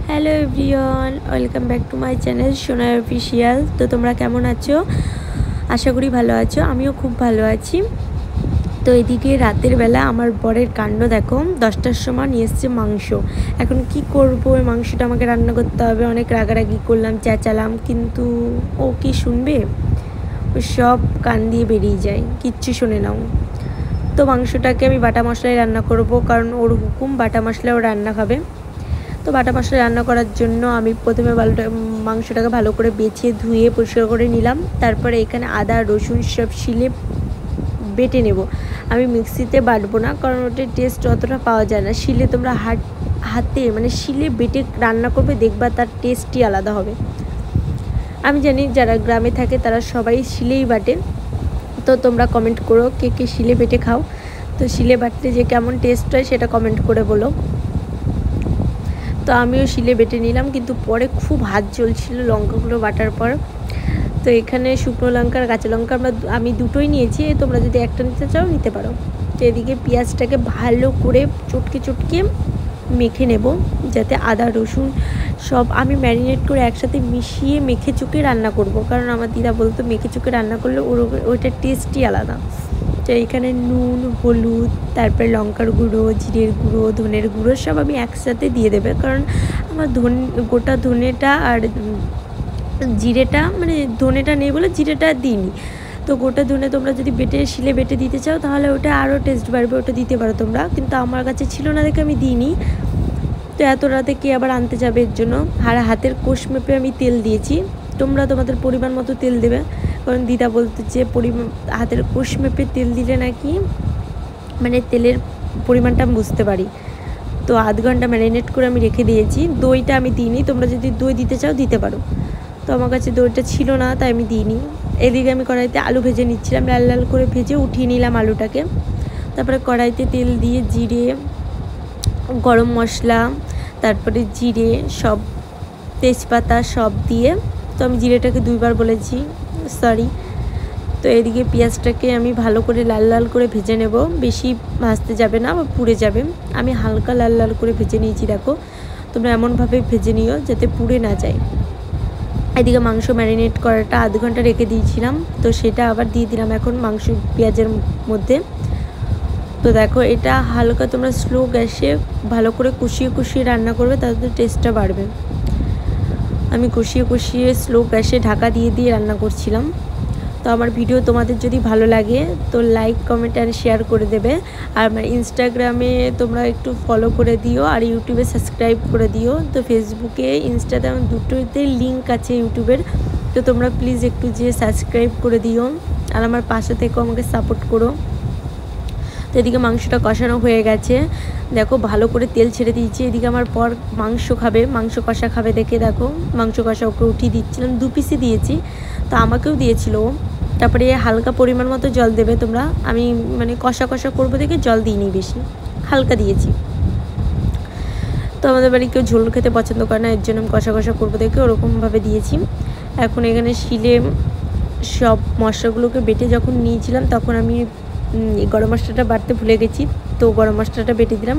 Hello everyone, welcome back to my channel সোনার official. তো তোমরা কেমন আছো? আশা করি ভালো আছো। আমিও খুব ভালো আছি। তো এদিকে রাতের বেলা আমার বরের কাণ্ড দেখো, 10টার সময় নিয়ে এসছে মাংস। এখন কি করব, ওই মাংসটা আমাকে রান্না করতে হবে। অনেক রাগারাগি করলাম, চেঁচালাম, কিন্তু ও কি শুনবে? ও সব কান দিয়ে বেরিয়ে যায়, কিচ্ছু শোনে না ও। তো মাংসটাকে আমি বাটা মশলায় রান্না করব, কারণ ওর হুকুম বাটা মশলায় ও রান্না খাবে। তো বাটা মশলা রান্না করার জন্য আমি প্রথমে মাংসটাকে ভালো করে বেছে ধুয়ে পরিষ্কার করে নিলাম। তারপরে এখানে আদা রসুন সব শিলে বেটে নেব। আমি মিক্সিতে বাটবো না, কারণ ওটার টেস্ট অতটা পাওয়া যায় না। শিলে তোমরা হাতে মানে শিলে বেটে রান্না করবে, দেখবা তার টেস্টই আলাদা হবে। আমি জানি যারা গ্রামে থাকে তারা সবাই শিলেই বাটে। তো তোমরা কমেন্ট করো কে কে শিলে বেটে খাও। তো শিলে বাটলে যে কেমন টেস্ট হয় সেটা কমেন্ট করে বলো। তো আমিও শিলে বেটে নিলাম, কিন্তু পরে খুব হাত জ্বলছিল লঙ্কাগুলো বাটার পর। তো এখানে শুকনো লঙ্কা আর কাঁচা লঙ্কা আমি দুটোই নিয়েছি, তোমরা যদি একটা নিতে চাও নিতে পারো। তো এদিকে পেঁয়াজটাকে ভালো করে চটকে চটকে মেখে নেব, যাতে আদা রসুন সব আমি ম্যারিনেট করে একসাথে মিশিয়ে মেখে চুকে রান্না করব, কারণ আমার দিদা বলতো মেখে চুকে রান্না করলে ওইটার টেস্টই আলাদা। তো এখানে নুন হলুদ তারপরে লঙ্কার গুঁড়ো জিরের গুঁড়ো ধনের গুঁড়ো সব আমি একসাথে দিয়ে দেবে, কারণ আমার গোটা ধনেটা আর জিরেটা মানে ধনেটা নেই বলে জিরেটা দিইনি। তো গোটা ধনে তোমরা যদি শিলে বেটে দিতে চাও তাহলে ওটা আরও টেস্ট বাড়বে, ওটা দিতে পারো তোমরা, কিন্তু আমার কাছে ছিল না দেখে আমি দিইনি। তো এত রাতে কে আবার আনতে যাবে, এর জন্য আর হাতের কোষ মেপে আমি তেল দিয়েছি। তোমরা তোমাদের পরিমাণ মতো তেল দেবে, কারণ দিদা বলতে যে হাতের কোষ মেপে তেল দিলে নাকি মানে তেলের পরিমাণটা আমি বুঝতে পারি। তো আধ ঘন্টা ম্যারিনেট করে আমি রেখে দিয়েছি। দইটা আমি দিইনি, তোমরা যদি দই দিতে চাও দিতে পারো। তো আমার কাছে দইটা ছিল না তাই আমি দিইনি। এদিকে আমি কড়াইতে আলু ভেজে নিচ্ছিলাম, লাল লাল করে ভেজে উঠিয়ে নিলাম আলুটাকে। তারপরে কড়াইতে তেল দিয়ে জিরে গরম মশলা তারপরে জিরে সব তেজপাতা সব দিয়ে, তো আমি জিরেটাকে 2বার বলেছি, সরি। তো এদিকে পেঁয়াজটাকে আমি ভালো করে লাল লাল করে ভেজে নেব, বেশি ভাজতে যাবে না বা পুড়ে যাবে। আমি হালকা লাল লাল করে ভেজে নিয়েছি, দেখো তোমরা এমনভাবে ভেজে নিও যাতে পুড়ে না যায়। এদিকে মাংস ম্যারিনেট করাটা আধ ঘন্টা রেখে দিয়েছিলাম, তো সেটা আবার দিয়ে দিলাম এখন মাংস পেঁয়াজের মধ্যে। তো দেখো এটা হালকা তোমরা স্লো গ্যাসে ভালো করে কষিয়ে কষিয়ে রান্না করবে, তাতে টেস্টটা বাড়বে। আমি কষিয়ে কষিয়ে স্লো গ্যাসে ঢাকা দিয়ে দিয়ে রান্না করছিলাম। তো আমার ভিডিও তোমাদের যদি ভালো লাগে তো লাইক কমেন্ট আর শেয়ার করে দেবে। আর আমার ইনস্টাগ্রামে তোমরা একটু ফলো করে দিও, আর ইউটিউবে সাবস্ক্রাইব করে দিও। তো ফেসবুকে ইনস্টাগ্রাম দুটোতে লিঙ্ক আছে ইউটিউবের, তো তোমরা প্লিজ একটু যেয়ে সাবস্ক্রাইব করে দিও আর আমার পাশে থেকেও আমাকে সাপোর্ট করো। তো এদিকে মাংসটা কষানো হয়ে গেছে, দেখো ভালো করে তেল ছেড়ে দিয়েছি। এদিকে আমার পর মাংস খাবে, মাংস কষা খাবে দেখে দেখো মাংস কষা ওকে উঠিয়ে দিচ্ছিলাম, 2 পিসই দিয়েছি, তো আমাকেও দিয়েছিল। তারপরে হালকা পরিমাণ মতো জল দেবে তোমরা, আমি মানে কষা কষা করবো দেখে জল দিইনি, বেশি হালকা দিয়েছি। তো আমাদের বাড়ি কেউ ঝোল খেতে পছন্দ করে না, এর জন্য আমি কষা কষা করবো দেখে ওরকমভাবে দিয়েছি। এখন এখানে শিলে সব মশলাগুলোকে বেটে যখন নিয়েছিলাম তখন আমি গরম মশলাটা বাটতে ভুলে গেছি, তো গরম মশলাটা বেটে দিলাম।